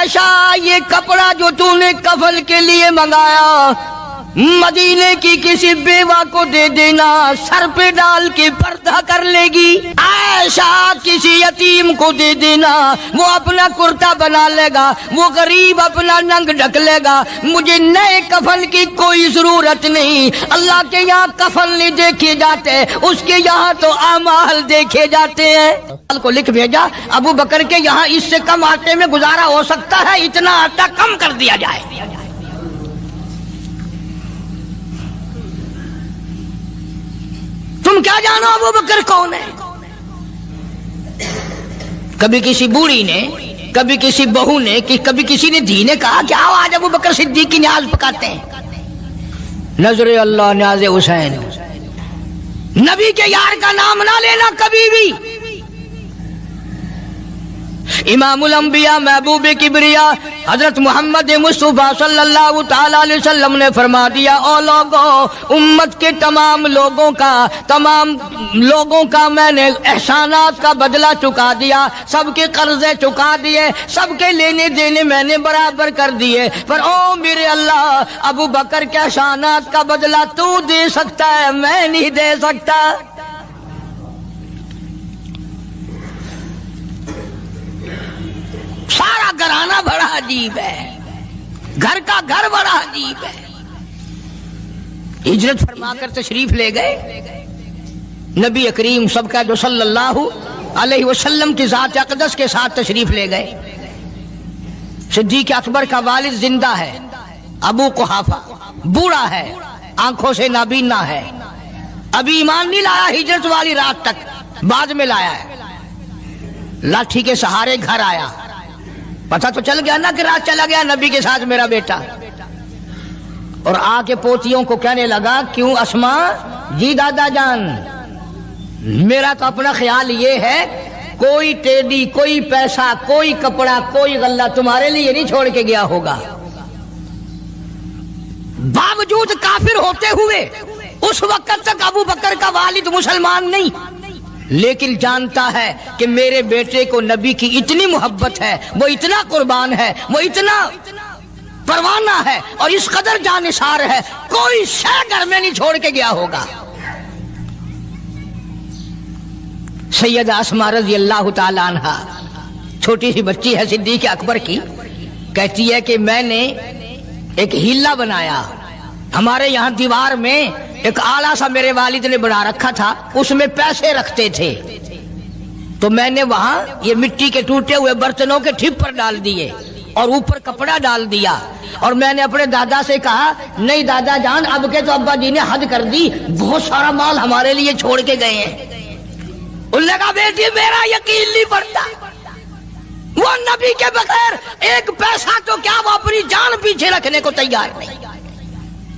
عائشہ یہ کپڑا جو تو نے کفن کے لیے منگایا مدینے کی کسی بیوہ کو دے دینا، سر پہ ڈال کے پردہ کر لے گی۔ عائشہ کسی یتیم کو دے دینا، وہ اپنا کرتا بنا لے گا، وہ غریب اپنا ننگ ڈھک لے گا، مجھے نئے کفن کی کوئی ضرورت نہیں۔ اللہ کے یہاں کفن نہیں دیکھے جاتے، اس کے یہاں تو اعمال دیکھے جاتے ہیں۔ کو لکھ بھیجا ابو بکر کے یہاں اس سے کم آٹے میں گزارا ہو سکتا ہے، اتنا آٹا کم کر دیا جائے۔ تم کیا جانو ابو بکر کون ہے؟ کبھی کسی بوڑھی نے، کبھی کسی بہو نے، کبھی کسی نے دھی نے کہا کہ آؤ آج ابو بکر صدیق کی نیاز پکاتے ہیں۔ نظر اللہ نیاز حسین، نبی کے یار کا نام نہ لینا کبھی بھی۔ امام الانبیاء محبوب کبریا حضرت محمد مصطفیٰ صلی اللہ تعالی علیہ وسلم نے فرما دیا، او لوگوں، امت کے تمام لوگوں کا میں نے احسانات کا بدلہ چکا دیا، سب کے قرضے چکا دیے، سب کے لینے دینے میں نے برابر کر دیے، پر او میرے اللہ، ابو بکر کے احسانات کا بدلہ تو دے سکتا ہے، میں نہیں دے سکتا۔ سارا گھرانہ بڑا عجیب ہے، گھر کا گھر بڑا عجیب ہے۔ ہجرت فرما کر تشریف لے گئے نبی کریم سب کا جو صلی اللہ علیہ وسلم کی ذات اقدس کے ساتھ تشریف لے گئے۔ صدیق اکبر کا والد زندہ ہے، ابو قحافہ بوڑھا ہے، آنکھوں سے نابینا ہے، ابھی ایمان نہیں لایا ہجرت والی رات تک، بعد میں لایا ہے۔ لاٹھی کے سہارے گھر آیا، پتہ تو چل گیا نا کہ رات چلا گیا نبی کے ساتھ میرا بیٹا، اور آ کے پوتیوں کو کہنے لگا، کیوں اسما جی دادا جان، میرا تو اپنا خیال یہ ہے کوئی ٹیڈی، کوئی پیسہ، کوئی کپڑا، کوئی غلہ تمہارے لیے نہیں چھوڑ کے گیا ہوگا۔ باوجود کافر ہوتے ہوئے اس وقت تک ابو بکر کا والد مسلمان نہیں، لیکن جانتا ہے کہ میرے بیٹے کو نبی کی اتنی محبت ہے، وہ اتنا قربان ہے، وہ اتنا پروانہ ہے، اور اس قدر جانثار ہے، کوئی شے گھر میں نہیں چھوڑ کے گیا ہوگا۔ سیدہ اسماء رضی اللہ تعالی عنہ چھوٹی سی بچی ہے صدیق اکبر کی، کہتی ہے کہ میں نے ایک ہیلا بنایا، ہمارے یہاں دیوار میں ایک آلہ سا میرے والد نے بنا رکھا تھا، اس میں پیسے رکھتے تھے، تو میں نے وہاں یہ مٹی کے ٹوٹے ہوئے برتنوں کے ٹھپ پر ڈال دیے اور اوپر کپڑا ڈال دیا، اور میں نے اپنے دادا سے کہا، نہیں دادا جان، اب کے تو ابا جی نے حد کر دی، بہت سارا مال ہمارے لیے چھوڑ کے گئے ہیں۔ انہوں نے کہا، بیٹی میرا یقین نہیں پڑتا، وہ نبی کے بغیر ایک پیسہ تو کیا وہ اپنی جان پیچھے رکھنے کو تیار نہیں۔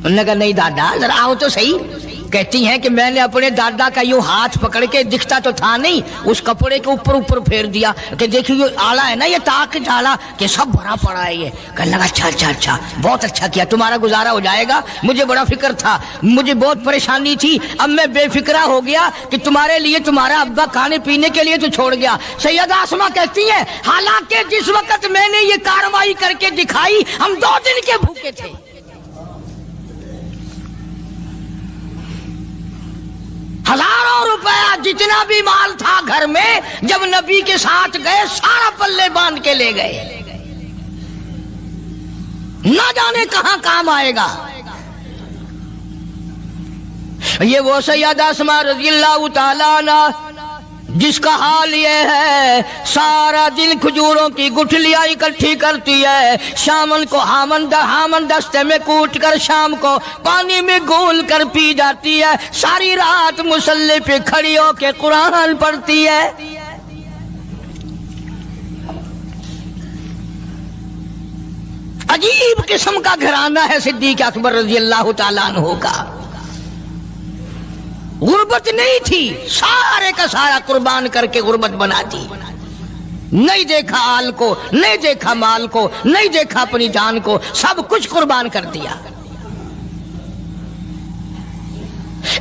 انہوں نے کہا، نہیں دادا ذرا آؤ تو صحیح۔ کہتی ہیں کہ میں نے اپنے دادا کا یوں ہاتھ پکڑ کے، دکھتا تو تھا نہیں، اس کپڑے کے اوپر پھیر دیا کہ دیکھیے یہ آلہ ہے نا، یہ تاک ڈالا کہ سب بھرا پڑا ہے۔ یہ کہنے لگا، اچھا بہت اچھا کیا، تمہارا گزارا ہو جائے گا، مجھے بڑا فکر تھا، مجھے بہت پریشانی تھی، اب میں بے فکرہ ہو گیا کہ تمہارے لیے تمہارا ابا کھانے پینے کے لیے تو چھوڑ گیا۔ سیدہ اسماء کہتی ہیں، حالانکہ جس وقت میں نے یہ کارروائی کر کے دکھائی، ہم 2 دن کے بھوکے تھے۔ ہزاروں روپیہ جتنا بھی مال تھا گھر میں، جب نبی کے ساتھ گئے سارا پلے باندھ کے لے گئے، نہ جانے کہاں کام آئے گا۔ یہ وہ سیدہ اسماء رضی اللہ تعالیٰ عنہ جس کا حال یہ ہے، سارا دن کھجوروں کی گٹھلیاں اکٹھی کرتی ہے، شامن کو ہامن دستے میں کوٹ کر شام کو پانی میں گھول کر پی جاتی ہے، ساری رات مصلی پہ کھڑی ہو کے قرآن پڑھتی ہے۔ عجیب قسم کا گھرانہ ہے صدیق اکبر رضی اللہ تعالیٰ عنہ کا۔ غربت نہیں تھی، سارے کا سارا قربان کر کے غربت بنا دی، نہیں دیکھا آل کو، نہیں دیکھا مال کو، نہیں دیکھا اپنی جان کو، سب کچھ قربان کر دیا۔